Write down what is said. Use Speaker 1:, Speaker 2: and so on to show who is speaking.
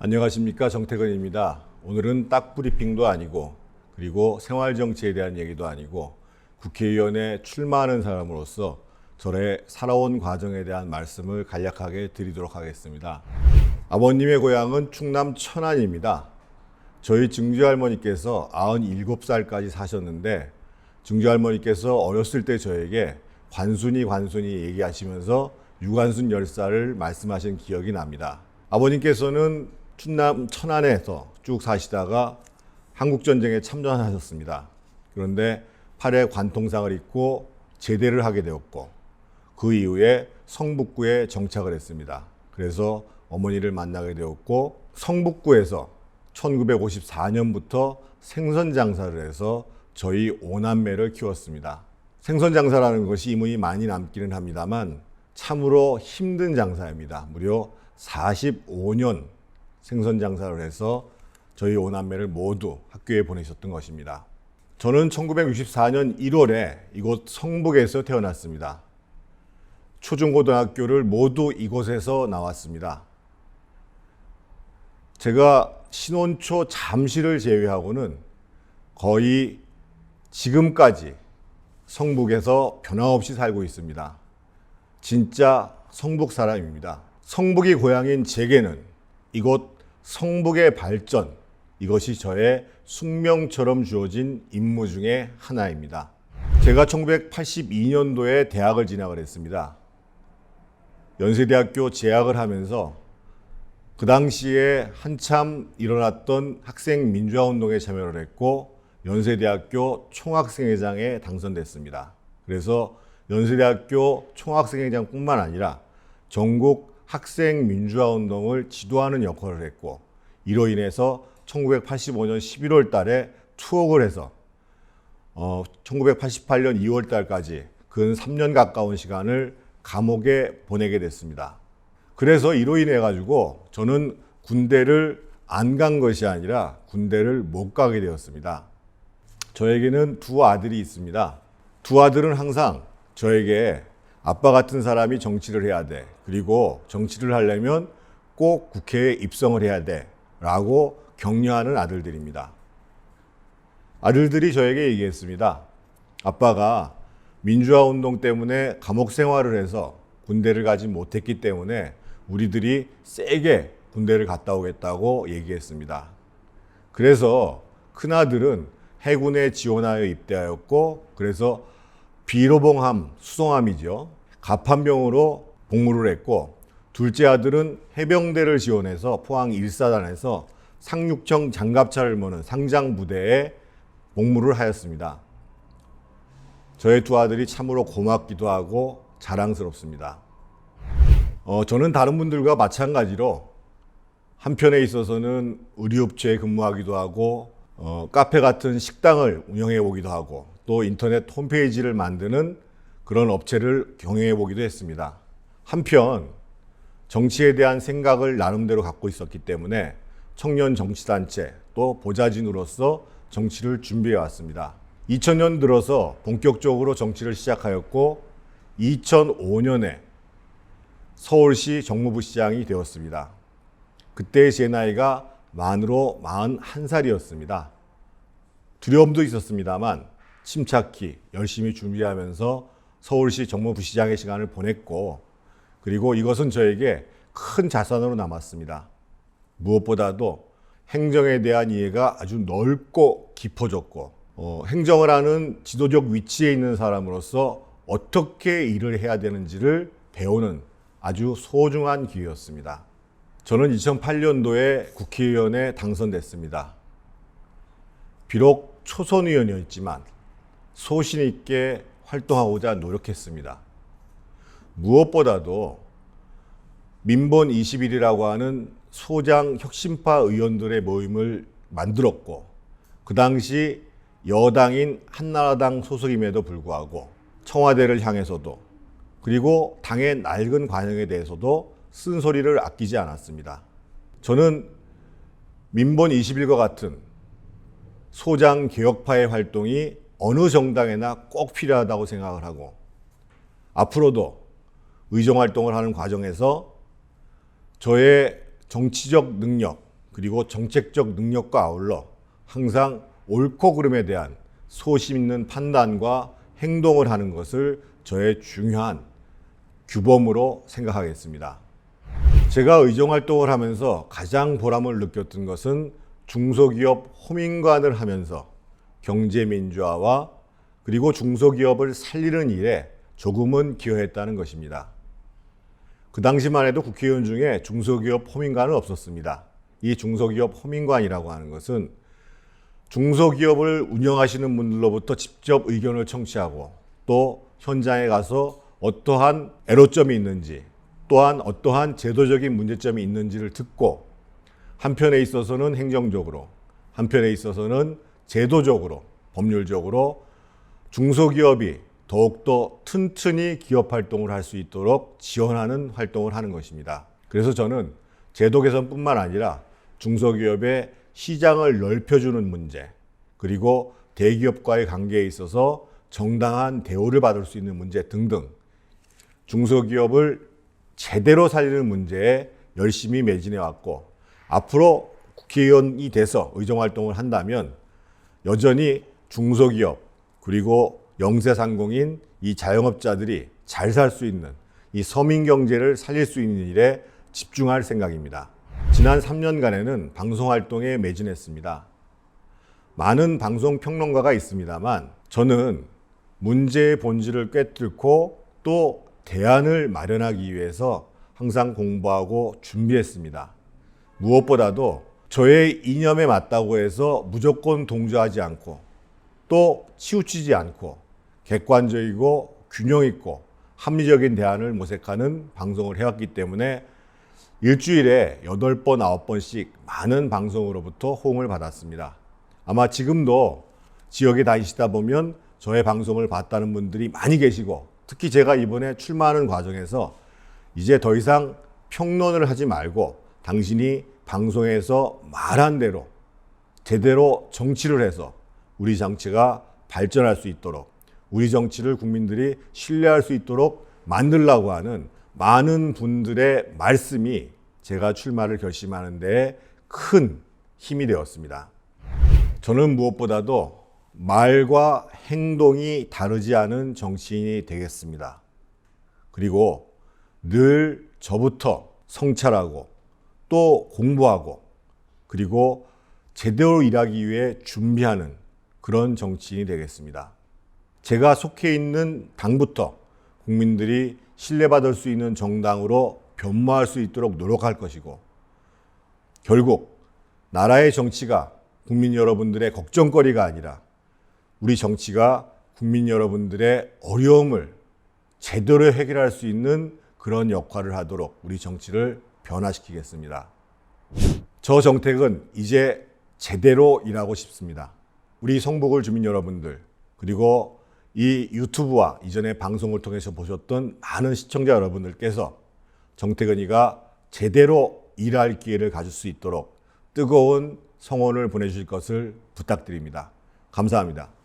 Speaker 1: 안녕하십니까, 정태근입니다. 오늘은 딱 브리핑도 아니고 그리고 생활정치에 대한 얘기도 아니고 국회의원에 출마하는 사람으로서 저의 살아온 과정에 대한 말씀을 간략하게 드리도록 하겠습니다. 아버님의 고향은 충남 천안입니다. 저희 증조할머니께서 97살까지 사셨는데 증조할머니께서 어렸을 때 저에게 관순이 얘기하시면서 유관순 열사를 말씀하신 기억이 납니다. 아버님께서는 충남 천안에서 쭉 사시다가 한국전쟁에 참전하셨습니다. 그런데 팔에 관통상을 입고 제대를 하게 되었고 그 이후에 성북구에 정착을 했습니다. 그래서 어머니를 만나게 되었고 성북구에서 1954년부터 생선 장사를 해서 저희 5남매를 키웠습니다. 생선 장사라는 것이 이문이 많이 남기는 합니다만 참으로 힘든 장사입니다. 무려 45년 생선 장사를 해서 저희 5남매를 모두 학교에 보내셨던 것입니다. 저는 1964년 1월에 이곳 성북에서 태어났습니다. 초중고등학교를 모두 이곳에서 나왔습니다. 제가 신혼초 잠시를 제외하고는 거의 지금까지 성북에서 변함없이 살고 있습니다. 진짜 성북 사람입니다. 성북이 고향인 제게는 이곳 성북의 발전, 이것이 저의 숙명처럼 주어진 임무 중에 하나입니다. 제가 1982년도에 대학을 진학을 했습니다. 연세대학교 재학을 하면서 그 당시에 한참 일어났던 학생 민주화운동에 참여를 했고 연세대학교 총학생회장에 당선됐습니다. 그래서 연세대학교 총학생회장뿐만 아니라 전국 학생 민주화운동을 지도하는 역할을 했고 이로 인해서 1985년 11월 달에 투옥을 해서 1988년 2월 달까지 근 3년 가까운 시간을 감옥에 보내게 됐습니다. 그래서 이로 인해 가지고 저는 군대를 안 간 것이 아니라 군대를 못 가게 되었습니다. 저에게는 두 아들이 있습니다. 두 아들은 항상 저에게 아빠 같은 사람이 정치를 해야 돼. 그리고 정치를 하려면 꼭 국회에 입성을 해야 돼. 라고 격려하는 아들들입니다. 아들들이 저에게 얘기했습니다. 아빠가 민주화운동 때문에 감옥 생활을 해서 군대를 가지 못했기 때문에 우리들이 세게 군대를 갔다 오겠다고 얘기했습니다. 그래서 큰아들은 해군에 지원하여 입대하였고 그래서 비로봉함, 수송함이죠. 갑판병으로 복무를 했고 둘째 아들은 해병대를 지원해서 포항 1사단에서 상륙형 장갑차를 모는 상장부대에 복무를 하였습니다. 저의 두 아들이 참으로 고맙기도 하고 자랑스럽습니다. 저는 다른 분들과 마찬가지로 한편에 있어서는 의류업체에 근무하기도 하고 카페 같은 식당을 운영해 보기도 하고 또 인터넷 홈페이지를 만드는 그런 업체를 경영해 보기도 했습니다. 한편 정치에 대한 생각을 나름대로 갖고 있었기 때문에 청년 정치단체 또 보좌진으로서 정치를 준비해 왔습니다. 2000년 들어서 본격적으로 정치를 시작하였고 2005년에 서울시 정무부시장이 되었습니다. 그때 제 나이가 만으로 41살이었습니다. 두려움도 있었습니다만 침착히 열심히 준비하면서 서울시 정무부시장의 시간을 보냈고 그리고 이것은 저에게 큰 자산으로 남았습니다. 무엇보다도 행정에 대한 이해가 아주 넓고 깊어졌고 행정을 하는 지도적 위치에 있는 사람으로서 어떻게 일을 해야 되는지를 배우는 아주 소중한 기회였습니다. 저는 2008년도에 국회의원에 당선됐습니다. 비록 초선 의원이었지만 소신 있게 활동하고자 노력했습니다. 무엇보다도 민본 21이라고 하는 소장 혁신파 의원들의 모임을 만들었고 그 당시 여당인 한나라당 소속임에도 불구하고 청와대를 향해서도 그리고 당의 낡은 관행에 대해서도 쓴소리를 아끼지 않았습니다. 저는 민본 21과 같은 소장 개혁파의 활동이 어느 정당에나 꼭 필요하다고 생각을 하고 앞으로도 의정활동을 하는 과정에서 저의 정치적 능력 그리고 정책적 능력과 아울러 항상 옳고 그름에 대한 소신 있는 판단과 행동을 하는 것을 저의 중요한 규범으로 생각하겠습니다. 제가 의정활동을 하면서 가장 보람을 느꼈던 것은 중소기업 호민관을 하면서 경제민주화와 그리고 중소기업을 살리는 일에 조금은 기여했다는 것입니다. 그 당시만 해도 국회의원 중에 중소기업 호민관은 없었습니다. 이 중소기업 호민관이라고 하는 것은 중소기업을 운영하시는 분들로부터 직접 의견을 청취하고 또 현장에 가서 어떠한 애로점이 있는지 또한 어떠한 제도적인 문제점이 있는지를 듣고 한편에 있어서는 행정적으로 한편에 있어서는 제도적으로 법률적으로 중소기업이 더욱더 튼튼히 기업 활동을 할 수 있도록 지원하는 활동을 하는 것입니다. 그래서 저는 제도 개선뿐만 아니라 중소기업의 시장을 넓혀주는 문제 그리고 대기업과의 관계에 있어서 정당한 대우를 받을 수 있는 문제 등등 중소기업을 제대로 살리는 문제에 열심히 매진해 왔고 앞으로 국회의원이 돼서 의정활동을 한다면 여전히 중소기업 그리고 영세상공인 이 자영업자들이 잘 살 수 있는 이 서민경제를 살릴 수 있는 일에 집중할 생각입니다. 지난 3년간에는 방송활동에 매진했습니다. 많은 방송평론가가 있습니다만 저는 문제의 본질을 꿰뚫고 또 대안을 마련하기 위해서 항상 공부하고 준비했습니다. 무엇보다도 저의 이념에 맞다고 해서 무조건 동조하지 않고 또 치우치지 않고 객관적이고 균형 있고 합리적인 대안을 모색하는 방송을 해왔기 때문에 일주일에 8번, 9번씩 많은 방송으로부터 호응을 받았습니다. 아마 지금도 지역에 다니시다 보면 저의 방송을 봤다는 분들이 많이 계시고 특히 제가 이번에 출마하는 과정에서 이제 더 이상 평론을 하지 말고 당신이 방송에서 말한 대로 제대로 정치를 해서 우리 정치가 발전할 수 있도록 우리 정치를 국민들이 신뢰할 수 있도록 만들려고 하는 많은 분들의 말씀이 제가 출마를 결심하는 데 큰 힘이 되었습니다. 저는 무엇보다도 말과 행동이 다르지 않은 정치인이 되겠습니다. 그리고 늘 저부터 성찰하고 또 공부하고 그리고 제대로 일하기 위해 준비하는 그런 정치인이 되겠습니다. 제가 속해 있는 당부터 국민들이 신뢰받을 수 있는 정당으로 변모할 수 있도록 노력할 것이고 결국 나라의 정치가 국민 여러분들의 걱정거리가 아니라 우리 정치가 국민 여러분들의 어려움을 제대로 해결할 수 있는 그런 역할을 하도록 우리 정치를 변화시키겠습니다. 저 정택은 이제 제대로 일하고 싶습니다. 우리 성북을 주민 여러분들 그리고 이 유튜브와 이전의 방송을 통해서 보셨던 많은 시청자 여러분들께서 정택은이가 제대로 일할 기회를 가질 수 있도록 뜨거운 성원을 보내주실 것을 부탁드립니다. 감사합니다.